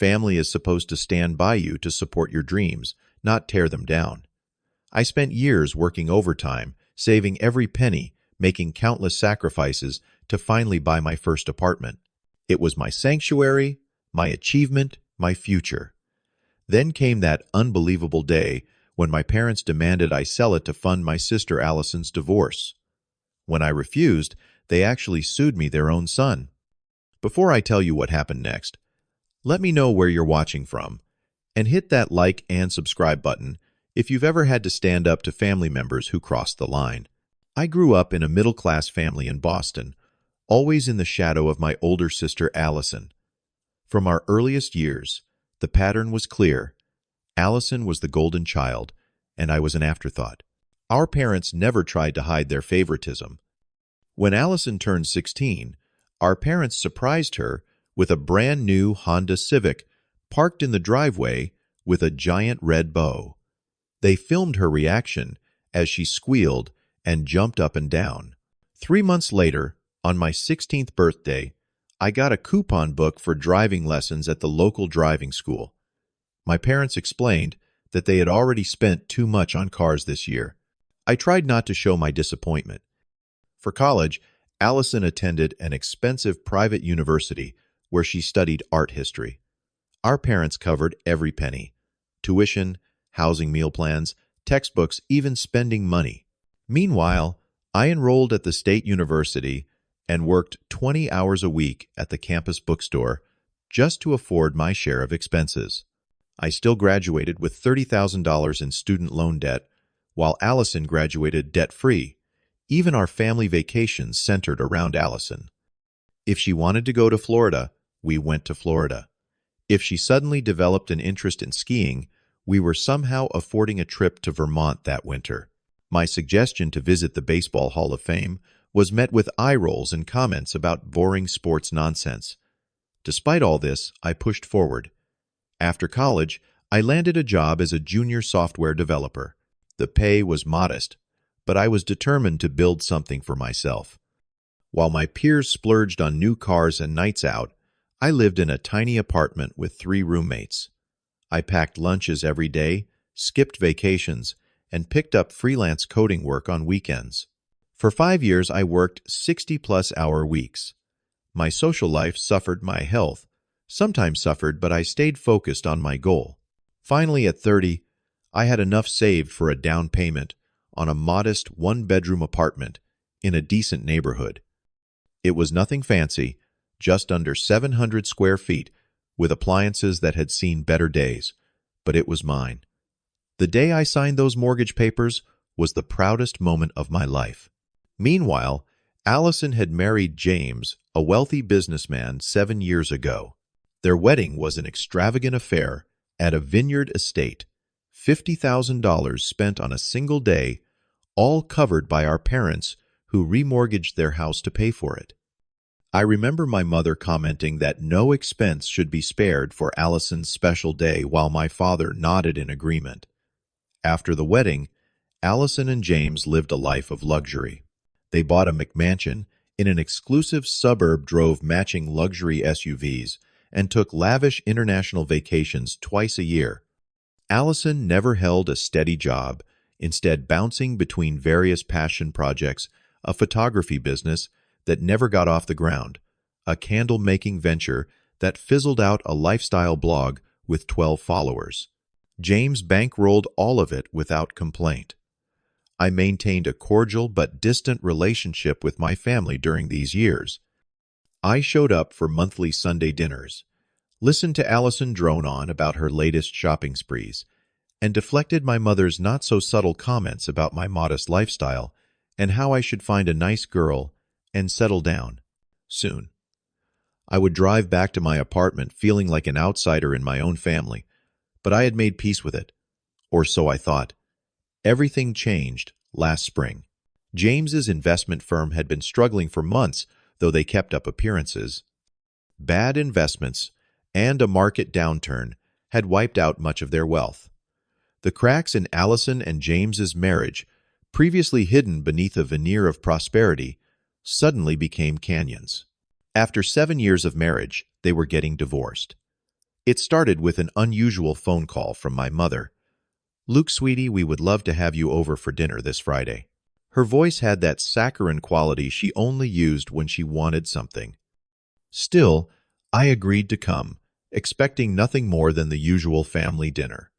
Family is supposed to stand by you to support your dreams, not tear them down. I spent years working overtime, saving every penny, making countless sacrifices to finally buy my first apartment. It was my sanctuary, my achievement, my future. Then came that unbelievable day when my parents demanded I sell it to fund my sister Allison's divorce. When I refused, they actually sued me, their own son. Before I tell you what happened next, let me know where you're watching from, and hit that like and subscribe button if you've ever had to stand up to family members who crossed the line. I grew up in a middle-class family in Boston, always in the shadow of my older sister Allison. From our earliest years, the pattern was clear. Allison was the golden child, and I was an afterthought. Our parents never tried to hide their favoritism. When Allison turned 16, our parents surprised her with a brand new Honda Civic parked in the driveway with a giant red bow. They filmed her reaction as she squealed and jumped up and down. 3 months later, on my 16th birthday, I got a coupon book for driving lessons at the local driving school. My parents explained that they had already spent too much on cars this year. I tried not to show my disappointment. For college, Allison attended an expensive private university where she studied art history. Our parents covered every penny: tuition, housing, meal plans, textbooks, even spending money. Meanwhile, I enrolled at the state university and worked 20 hours a week at the campus bookstore just to afford my share of expenses. I still graduated with $30,000 in student loan debt, while Allison graduated debt-free. Even our family vacations centered around Allison. If she wanted to go to Florida, we went to Florida. If she suddenly developed an interest in skiing, we were somehow affording a trip to Vermont that winter. My suggestion to visit the Baseball Hall of Fame was met with eye rolls and comments about boring sports nonsense. Despite all this, I pushed forward. After college, I landed a job as a junior software developer. The pay was modest, but I was determined to build something for myself. While my peers splurged on new cars and nights out, I lived in a tiny apartment with 3 roommates. I packed lunches every day, skipped vacations, and picked up freelance coding work on weekends. For 5 years, I worked 60-plus-hour weeks. My social life suffered, my health sometimes suffered, but I stayed focused on my goal. Finally, at 30, I had enough saved for a down payment on a modest 1-bedroom apartment in a decent neighborhood. It was nothing fancy, just under 700 square feet, with appliances that had seen better days, but it was mine. The day I signed those mortgage papers was the proudest moment of my life. Meanwhile, Allison had married James, a wealthy businessman, 7 years ago. Their wedding was an extravagant affair at a vineyard estate, $50,000 spent on a single day, all covered by our parents, who remortgaged their house to pay for it. I remember my mother commenting that no expense should be spared for Allison's special day, while my father nodded in agreement. After the wedding, Allison and James lived a life of luxury. They bought a McMansion in an exclusive suburb, drove matching luxury SUVs, and took lavish international vacations twice a year. Allison never held a steady job, instead bouncing between various passion projects, a photography business that never got off the ground, a candle-making venture that fizzled out, a lifestyle blog with 12 followers. James bankrolled all of it without complaint. I maintained a cordial but distant relationship with my family during these years. I showed up for monthly Sunday dinners, listened to Allison drone on about her latest shopping sprees, and deflected my mother's not-so-subtle comments about my modest lifestyle and how I should find a nice girl and settle down soon. I would drive back to my apartment feeling like an outsider in my own family, but I had made peace with it, or so I thought. Everything changed last spring. James's investment firm had been struggling for months, though they kept up appearances. Bad investments and a market downturn had wiped out much of their wealth. The cracks in Allison and James's marriage, previously hidden beneath a veneer of prosperity, suddenly became canyons. After 7 years of marriage, they were getting divorced. It started with an unusual phone call from my mother. "Luke, sweetie, we would love to have you over for dinner this Friday." Her voice had that saccharine quality she only used when she wanted something. Still, I agreed to come, expecting nothing more than the usual family dinner.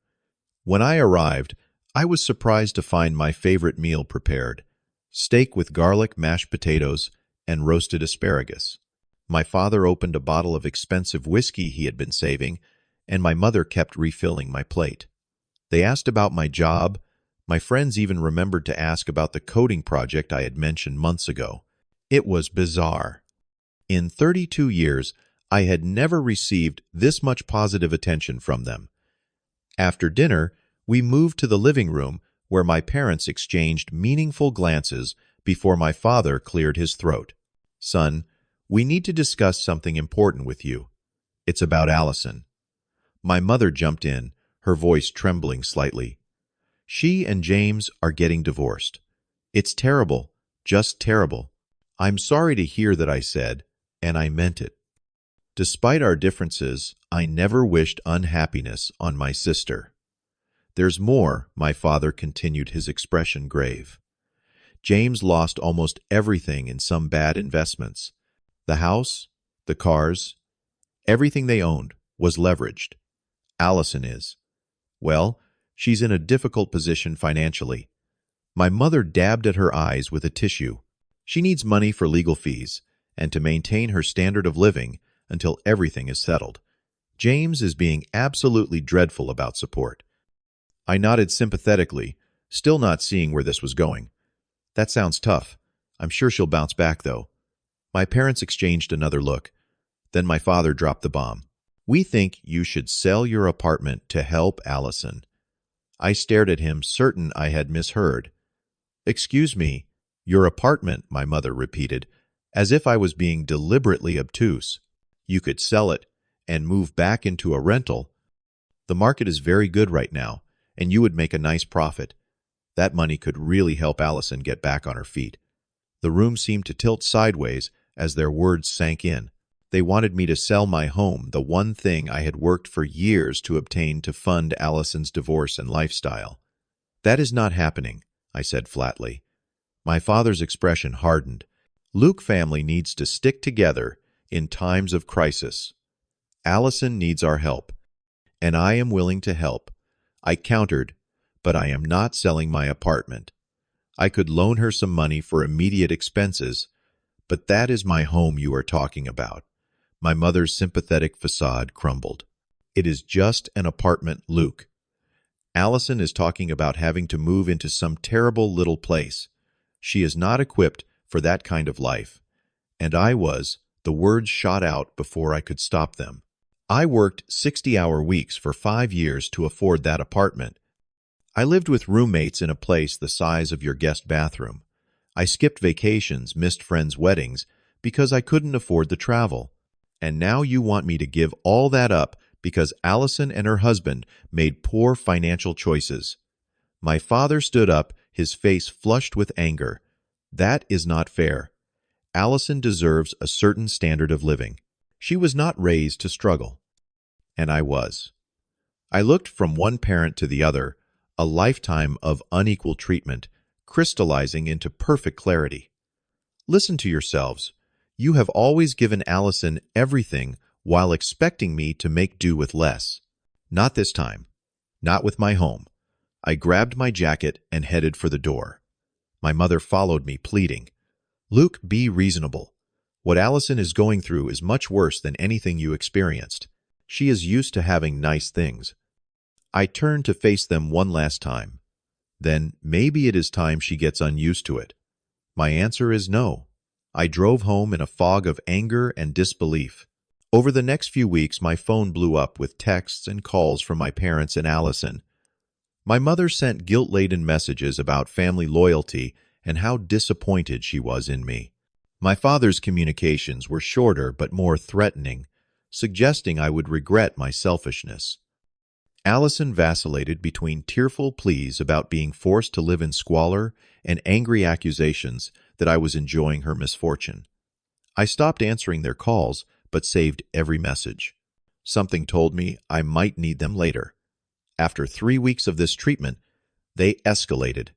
When I arrived, I was surprised to find my favorite meal prepared: steak with garlic, mashed potatoes, and roasted asparagus. My father opened a bottle of expensive whiskey he had been saving, and my mother kept refilling my plate. They asked about my job. My friends even remembered to ask about the coding project I had mentioned months ago. It was bizarre. In 32 years, I had never received this much positive attention from them. After dinner, we moved to the living room where my parents exchanged meaningful glances before my father cleared his throat. "Son, we need to discuss something important with you. It's about Allison." My mother jumped in, her voice trembling slightly. "She and James are getting divorced. It's terrible, just terrible." "I'm sorry to hear that," I said, and I meant it. Despite our differences, I never wished unhappiness on my sister. "There's more," my father continued, his expression grave. "James lost almost everything in some bad investments. The house, the cars, everything they owned was leveraged. Allison is. Well, she's in a difficult position financially." My mother dabbed at her eyes with a tissue. "She needs money for legal fees and to maintain her standard of living until everything is settled. James is being absolutely dreadful about support." I nodded sympathetically, still not seeing where this was going. "That sounds tough. I'm sure she'll bounce back, though." My parents exchanged another look. Then my father dropped the bomb. "We think you should sell your apartment to help Allison." I stared at him, certain I had misheard. "Excuse me, your apartment," my mother repeated, as if I was being deliberately obtuse. "You could sell it and move back into a rental. The market is very good right now, and you would make a nice profit. That money could really help Allison get back on her feet." The room seemed to tilt sideways as their words sank in. They wanted me to sell my home, the one thing I had worked for years to obtain to fund Allison's divorce and lifestyle. "That is not happening," I said flatly. My father's expression hardened. "Luke family needs to stick together in times of crisis. Allison needs our help, and I am willing to help." I countered, "But I am not selling my apartment. I could loan her some money for immediate expenses, but that is my home you are talking about." My mother's sympathetic facade crumbled. "It is just an apartment, Luke. Allison is talking about having to move into some terrible little place. She is not equipped for that kind of life." And I was. The words shot out before I could stop them. "I worked 60-hour weeks for 5 years to afford that apartment. I lived with roommates in a place the size of your guest bathroom. I skipped vacations, missed friends' weddings, because I couldn't afford the travel. And now you want me to give all that up because Allison and her husband made poor financial choices." My father stood up, his face flushed with anger. "That is not fair. Allison deserves a certain standard of living. She was not raised to struggle." And I was. I looked from one parent to the other, a lifetime of unequal treatment, crystallizing into perfect clarity. "Listen to yourselves. You have always given Allison everything while expecting me to make do with less. Not this time. Not with my home." I grabbed my jacket and headed for the door. My mother followed me, pleading, "Luke, be reasonable. What Allison is going through is much worse than anything you experienced. She is used to having nice things." I turned to face them one last time. "Then maybe it is time she gets unused to it." My answer is no. I drove home in a fog of anger and disbelief. Over the next few weeks, my phone blew up with texts and calls from my parents and Allison. My mother sent guilt-laden messages about family loyalty and how disappointed she was in me. My father's communications were shorter but more threatening, suggesting I would regret my selfishness. Allison vacillated between tearful pleas about being forced to live in squalor and angry accusations that I was enjoying her misfortune. I stopped answering their calls, but saved every message. Something told me I might need them later. After 3 weeks of this treatment, they escalated.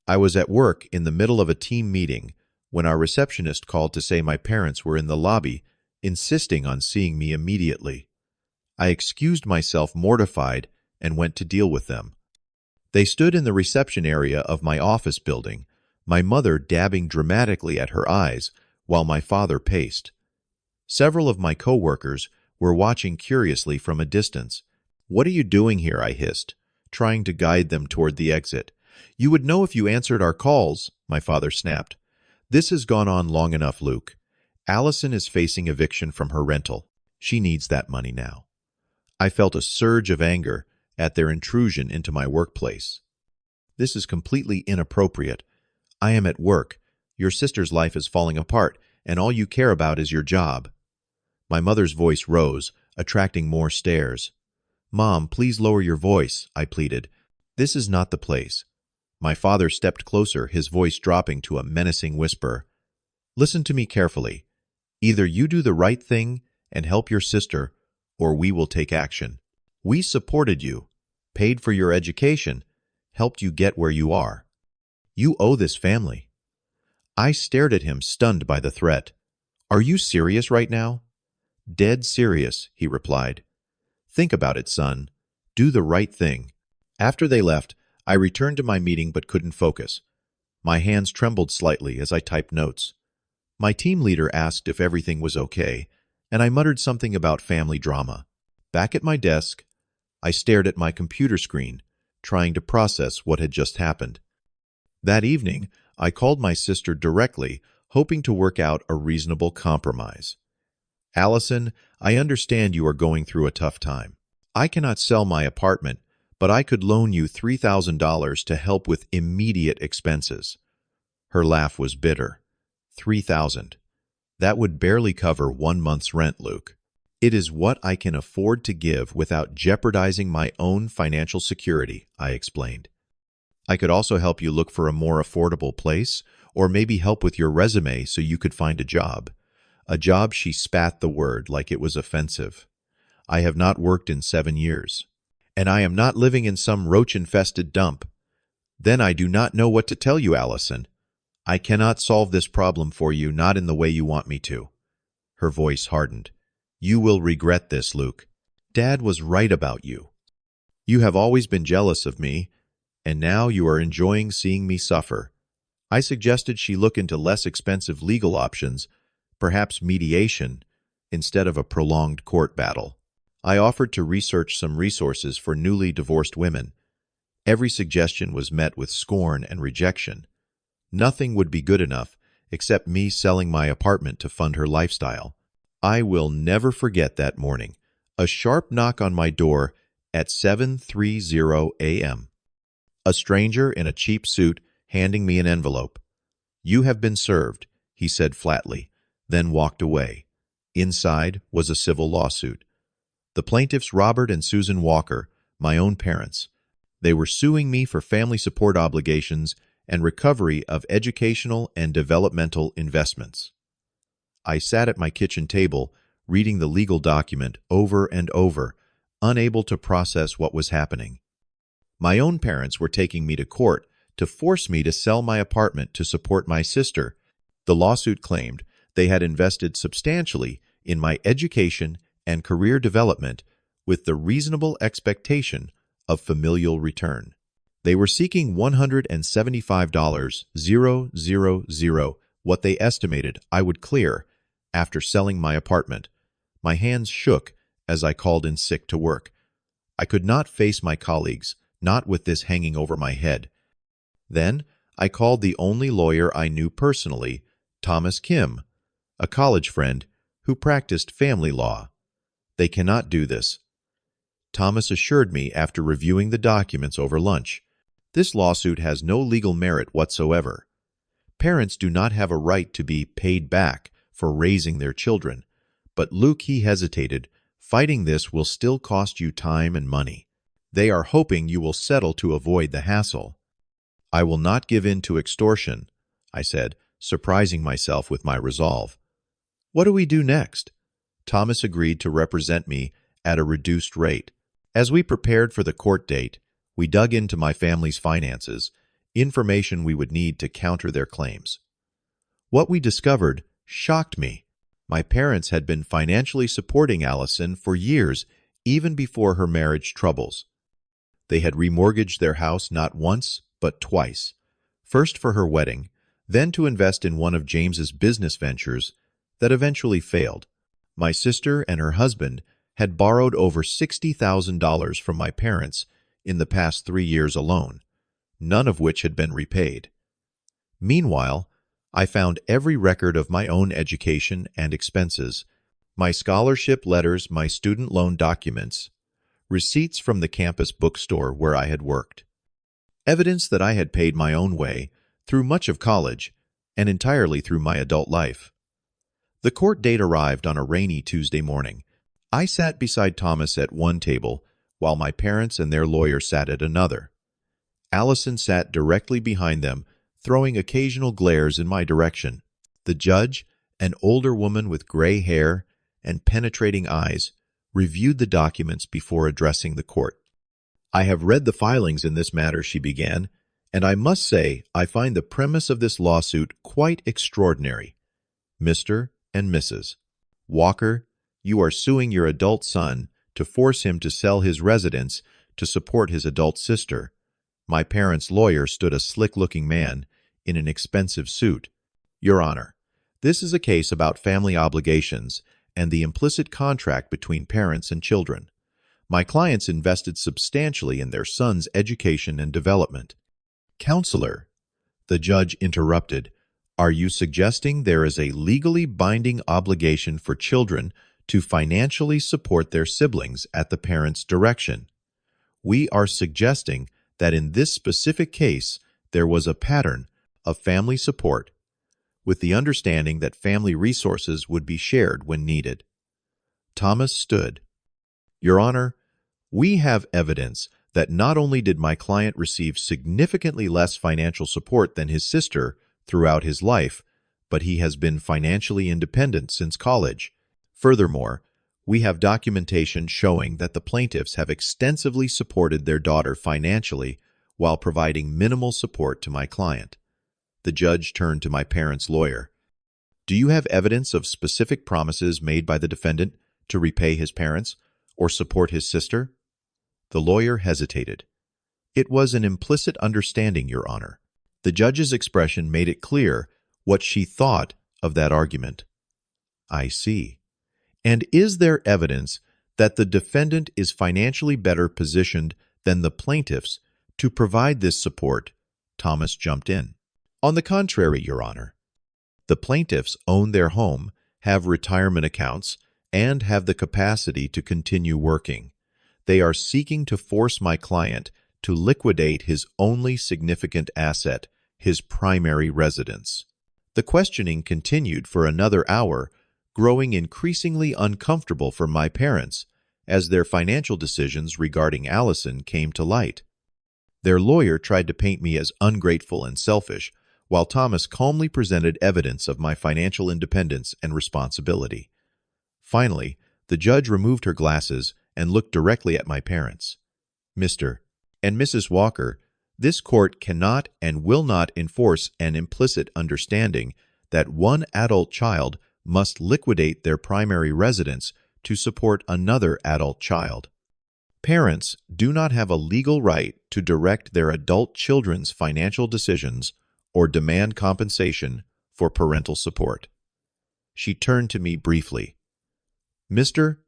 I was at work in the middle of a team meeting when our receptionist called to say my parents were in the lobby, insisting on seeing me immediately. I excused myself mortified and went to deal with them. They stood in the reception area of my office building, my mother dabbing dramatically at her eyes while my father paced. Several of my coworkers were watching curiously from a distance. "What are you doing here?" I hissed, trying to guide them toward the exit. "You would know if you answered our calls," my father snapped. "This has gone on long enough, Luke. Allison is facing eviction from her rental. She needs that money now." I felt a surge of anger at their intrusion into my workplace. "This is completely inappropriate. I am at work. Your sister's life is falling apart, and all you care about is your job." My mother's voice rose, attracting more stares. "Mom, please lower your voice," I pleaded. "This is not the place." My father stepped closer, his voice dropping to a menacing whisper. "Listen to me carefully. Either you do the right thing and help your sister, or we will take action. We supported you, paid for your education, helped you get where you are. You owe this family." I stared at him, stunned by the threat. "Are you serious right now?" "Dead serious," he replied. "Think about it, son. Do the right thing." After they left, I returned to my meeting but couldn't focus. My hands trembled slightly as I typed notes. My team leader asked if everything was okay, and I muttered something about family drama. Back at my desk, I stared at my computer screen, trying to process what had just happened. That evening, I called my sister directly, hoping to work out a reasonable compromise. "Allison, I understand you are going through a tough time. I cannot sell my apartment, but I could loan you $3,000 to help with immediate expenses." Her laugh was bitter. "$3,000. That would barely cover 1 month's rent, Luke. It is what I can afford to give without jeopardizing my own financial security," I explained. "I could also help you look for a more affordable place, or maybe help with your resume so you could find a job." A job, she spat the word like it was offensive. "I have not worked in 7 years. And I am not living in some roach-infested dump." "Then I do not know what to tell you, Allison. I cannot solve this problem for you, not in the way you want me to." Her voice hardened. "You will regret this, Luke. Dad was right about you. You have always been jealous of me, and now you are enjoying seeing me suffer." I suggested she look into less expensive legal options, perhaps mediation, instead of a prolonged court battle. I offered to research some resources for newly divorced women. Every suggestion was met with scorn and rejection. Nothing would be good enough except me selling my apartment to fund her lifestyle. I will never forget that morning. A sharp knock on my door at 7:30 a.m. A stranger in a cheap suit handing me an envelope. "You have been served," he said flatly, then walked away. Inside was a civil lawsuit. The plaintiffs Robert and Susan Walker, my own parents. They were suing me for family support obligations and recovery of educational and developmental investments. I sat at my kitchen table, reading the legal document over and over, unable to process what was happening. My own parents were taking me to court to force me to sell my apartment to support my sister. The lawsuit claimed they had invested substantially in my education and career development with the reasonable expectation of familial return. They were seeking $175,000, what they estimated I would clear after selling my apartment. My hands shook as I called in sick to work. I could not face my colleagues, not with this hanging over my head. Then I called the only lawyer I knew personally, Thomas Kim, a college friend who practiced family law. "They cannot do this," Thomas assured me after reviewing the documents over lunch. "This lawsuit has no legal merit whatsoever. Parents do not have a right to be paid back for raising their children. But Luke," he hesitated, "fighting this will still cost you time and money. They are hoping you will settle to avoid the hassle." "I will not give in to extortion," I said, surprising myself with my resolve. "What do we do next?" Thomas agreed to represent me at a reduced rate. As we prepared for the court date, we dug into my family's finances, information we would need to counter their claims. What we discovered shocked me. My parents had been financially supporting Allison for years, even before her marriage troubles. They had remortgaged their house not once, but twice. First for her wedding, then to invest in one of James's business ventures that eventually failed. My sister and her husband had borrowed over $60,000 from my parents in the past 3 years alone, none of which had been repaid. Meanwhile, I found every record of my own education and expenses, my scholarship letters, my student loan documents, receipts from the campus bookstore where I had worked, evidence that I had paid my own way through much of college and entirely through my adult life. The court date arrived on a rainy Tuesday morning. I sat beside Thomas at one table, while my parents and their lawyer sat at another. Allison sat directly behind them, throwing occasional glares in my direction. The judge, an older woman with gray hair and penetrating eyes, reviewed the documents before addressing the court. "I have read the filings in this matter," she began, "and I must say I find the premise of this lawsuit quite extraordinary. Mr. and Mrs. Walker, you are suing your adult son to force him to sell his residence to support his adult sister." My parents' lawyer stood a slick-looking man in an expensive suit. "Your Honor, this is a case about family obligations and the implicit contract between parents and children. My clients invested substantially in their son's education and development." "Counselor," the judge interrupted, "are you suggesting there is a legally binding obligation for children to financially support their siblings at the parents' direction?" "We are suggesting that in this specific case there was a pattern of family support, with the understanding that family resources would be shared when needed." Thomas stood. "Your Honor, we have evidence that not only did my client receive significantly less financial support than his sister throughout his life, but he has been financially independent since college. Furthermore, we have documentation showing that the plaintiffs have extensively supported their daughter financially while providing minimal support to my client." The judge turned to my parents' lawyer. "Do you have evidence of specific promises made by the defendant to repay his parents or support his sister?" The lawyer hesitated. "It was an implicit understanding, Your Honor." The judge's expression made it clear what she thought of that argument. "I see. And is there evidence that the defendant is financially better positioned than the plaintiffs to provide this support?" Thomas jumped in. "On the contrary, Your Honor. The plaintiffs own their home, have retirement accounts, and have the capacity to continue working. They are seeking to force my client to liquidate his only significant asset, his primary residence." The questioning continued for another hour, growing increasingly uncomfortable for my parents as their financial decisions regarding Allison came to light. Their lawyer tried to paint me as ungrateful and selfish, while Thomas calmly presented evidence of my financial independence and responsibility. Finally, the judge removed her glasses and looked directly at my parents. "Mr. and Mrs. Walker, this court cannot and will not enforce an implicit understanding that one adult child must liquidate their primary residence to support another adult child. Parents do not have a legal right to direct their adult children's financial decisions or demand compensation for parental support." She turned to me briefly. "Mr.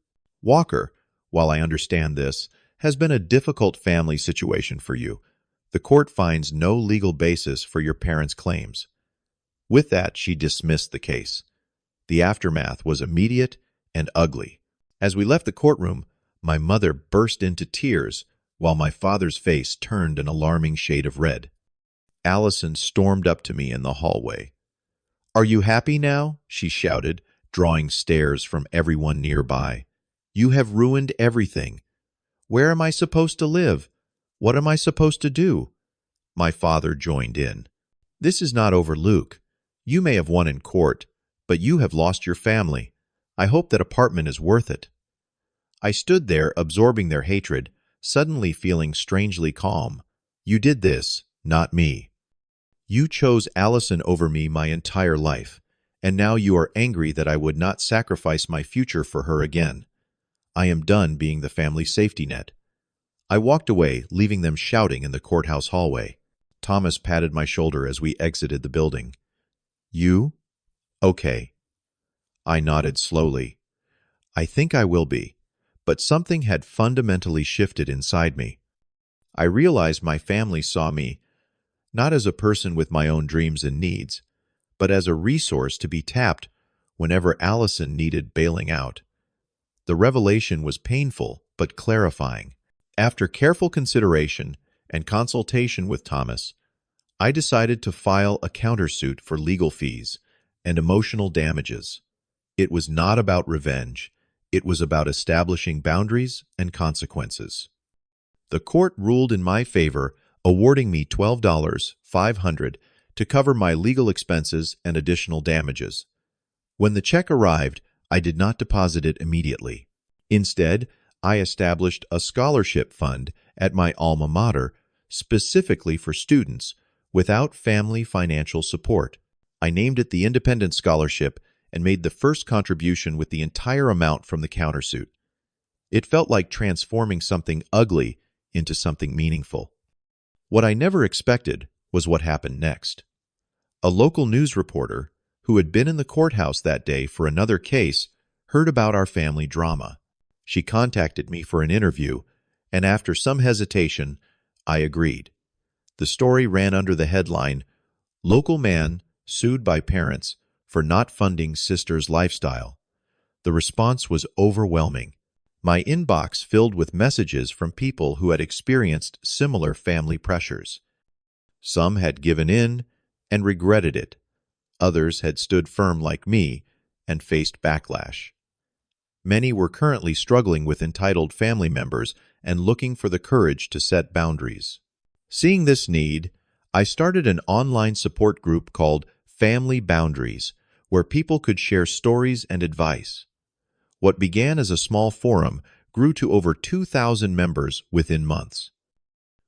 Walker, while I understand this has been a difficult family situation for you, the court finds no legal basis for your parents' claims." With that, she dismissed the case. The aftermath was immediate and ugly. As we left the courtroom, my mother burst into tears, while my father's face turned an alarming shade of red. Allison stormed up to me in the hallway. "Are you happy now?" she shouted, drawing stares from everyone nearby. "You have ruined everything. Where am I supposed to live? What am I supposed to do?" My father joined in. "This is not over, Luke. You may have won in court, but you have lost your family. I hope that apartment is worth it." I stood there absorbing their hatred, suddenly feeling strangely calm. You did this, not me. You chose Allison over me my entire life, and now you are angry that I would not sacrifice my future for her again. I am done being the family safety net. I walked away, leaving them shouting in the courthouse hallway. Thomas patted my shoulder as we exited the building. You? Okay. I nodded slowly. I think I will be, but something had fundamentally shifted inside me. I realized my family saw me not as a person with my own dreams and needs, but as a resource to be tapped whenever Allison needed bailing out. The revelation was painful but clarifying. After careful consideration and consultation with Thomas, I decided to file a countersuit for legal fees and emotional damages. It was not about revenge. It was about establishing boundaries and consequences. The court ruled in my favor, awarding me $12,500 to cover my legal expenses and additional damages. When the check arrived, I did not deposit it immediately. Instead, I established a scholarship fund at my alma mater specifically for students without family financial support. I named it the Independent Scholarship and made the first contribution with the entire amount from the countersuit. It felt like transforming something ugly into something meaningful. What I never expected was what happened next. A local news reporter, who had been in the courthouse that day for another case, heard about our family drama. She contacted me for an interview, and after some hesitation, I agreed. The story ran under the headline, "Local Man Sued by Parents for Not Funding Sister's Lifestyle." The response was overwhelming. My inbox filled with messages from people who had experienced similar family pressures. Some had given in and regretted it. Others had stood firm like me and faced backlash. Many were currently struggling with entitled family members and looking for the courage to set boundaries. Seeing this need, I started an online support group called Family Boundaries, where people could share stories and advice. What began as a small forum grew to over 2,000 members within months.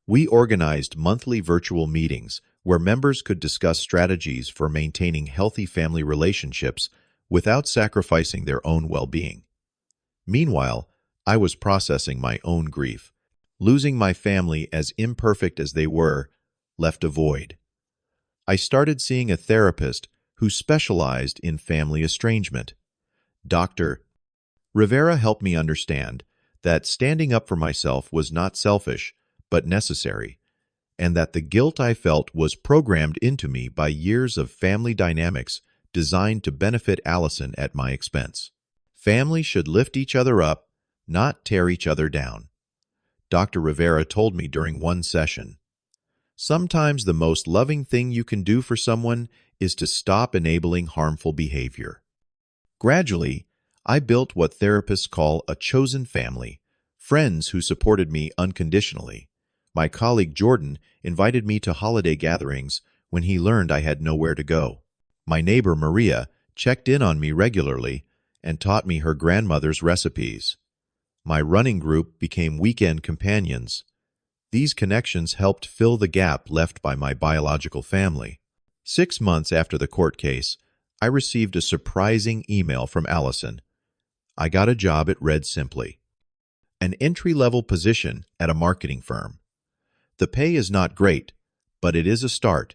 We organized monthly virtual meetings where members could discuss strategies for maintaining healthy family relationships without sacrificing their own well-being. Meanwhile, I was processing my own grief. Losing my family, as imperfect as they were, left a void. I started seeing a therapist who specialized in family estrangement. Dr. Rivera helped me understand that standing up for myself was not selfish, but necessary, and that the guilt I felt was programmed into me by years of family dynamics designed to benefit Allison at my expense. Families should lift each other up, not tear each other down. Dr. Rivera told me during one session, "Sometimes the most loving thing you can do for someone is to stop enabling harmful behavior." Gradually, I built what therapists call a chosen family, friends who supported me unconditionally. My colleague Jordan invited me to holiday gatherings when he learned I had nowhere to go. My neighbor Maria checked in on me regularly and taught me her grandmother's recipes. My running group became weekend companions. These connections helped fill the gap left by my biological family. 6 months after the court case, I received a surprising email from Allison. I got a job, it read simply, an entry-level position at a marketing firm. The pay is not great, but it is a start.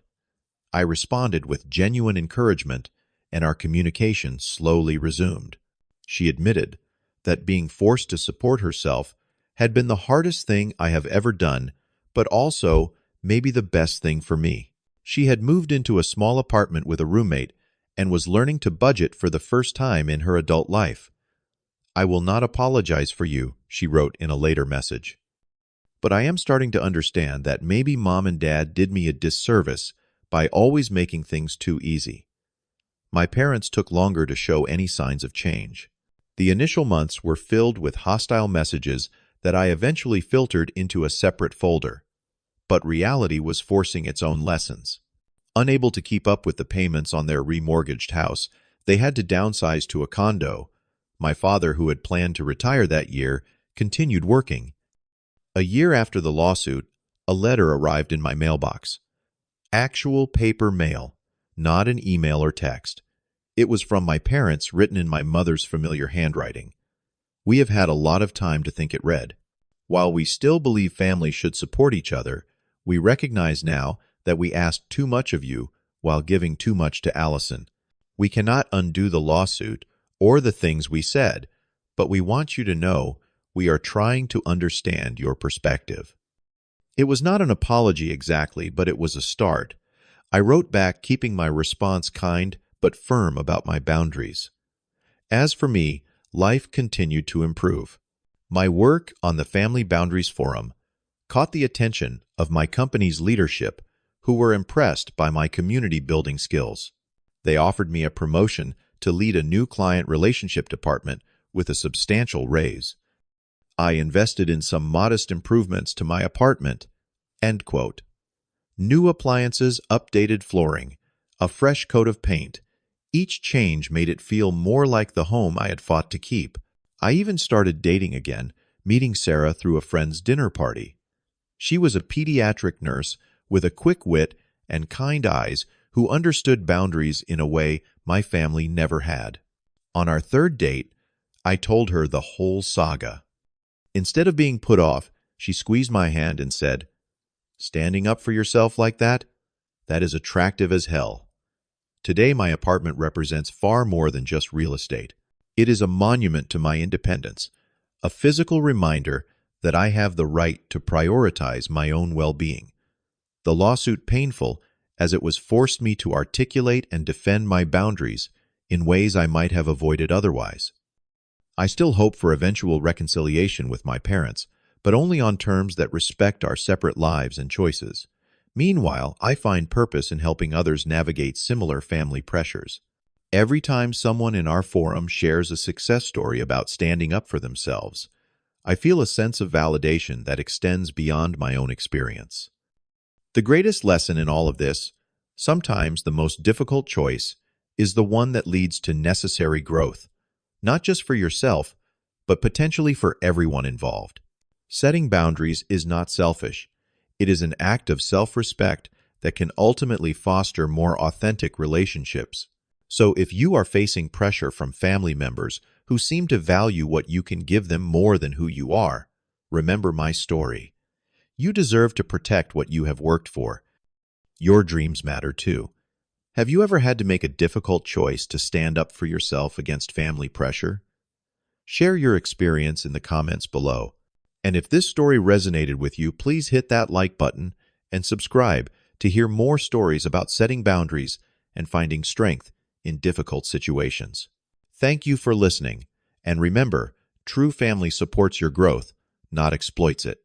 I responded with genuine encouragement, and our communication slowly resumed. She admitted that being forced to support herself had been the hardest thing I have ever done, but also maybe the best thing for me. She had moved into a small apartment with a roommate and was learning to budget for the first time in her adult life. "I will not apologize for you," she wrote in a later message. "But I am starting to understand that maybe Mom and Dad did me a disservice by always making things too easy." My parents took longer to show any signs of change. The initial months were filled with hostile messages that I eventually filtered into a separate folder. But reality was forcing its own lessons. Unable to keep up with the payments on their remortgaged house, they had to downsize to a condo. My father, who had planned to retire that year, continued working. A year after the lawsuit, a letter arrived in my mailbox. Actual paper mail, not an email or text. It was from my parents, written in my mother's familiar handwriting. We have had a lot of time to think it read. While we still believe families should support each other, we recognize now that we asked too much of you while giving too much to Allison. We cannot undo the lawsuit or the things we said, but we want you to know we are trying to understand your perspective. It was not an apology exactly, but it was a start. I wrote back, keeping my response kind but firm about my boundaries. As for me, life continued to improve. My work on the Family Boundaries Forum caught the attention of my company's leadership, who were impressed by my community-building skills. They offered me a promotion to lead a new client relationship department with a substantial raise. I invested in some modest improvements to my apartment. End quote. New appliances, updated flooring, a fresh coat of paint. Each change made it feel more like the home I had fought to keep. I even started dating again, meeting Sarah through a friend's dinner party. She was a pediatric nurse with a quick wit and kind eyes who understood boundaries in a way my family never had. On our third date, I told her the whole saga. Instead of being put off, she squeezed my hand and said, "Standing up for yourself like that? That is attractive as hell." Today, my apartment represents far more than just real estate. It is a monument to my independence, a physical reminder that I have the right to prioritize my own well-being. The lawsuit painful, as it was forced me to articulate and defend my boundaries in ways I might have avoided otherwise. I still hope for eventual reconciliation with my parents, but only on terms that respect our separate lives and choices. Meanwhile, I find purpose in helping others navigate similar family pressures. Every time someone in our forum shares a success story about standing up for themselves, I feel a sense of validation that extends beyond my own experience. The greatest lesson in all of this, sometimes the most difficult choice, is the one that leads to necessary growth, not just for yourself, but potentially for everyone involved. Setting boundaries is not selfish. It is an act of self-respect that can ultimately foster more authentic relationships. So if you are facing pressure from family members who seem to value what you can give them more than who you are, remember my story. You deserve to protect what you have worked for. Your dreams matter too. Have you ever had to make a difficult choice to stand up for yourself against family pressure? Share your experience in the comments below. And if this story resonated with you, please hit that like button and subscribe to hear more stories about setting boundaries and finding strength in difficult situations. Thank you for listening, and remember, true family supports your growth, not exploits it.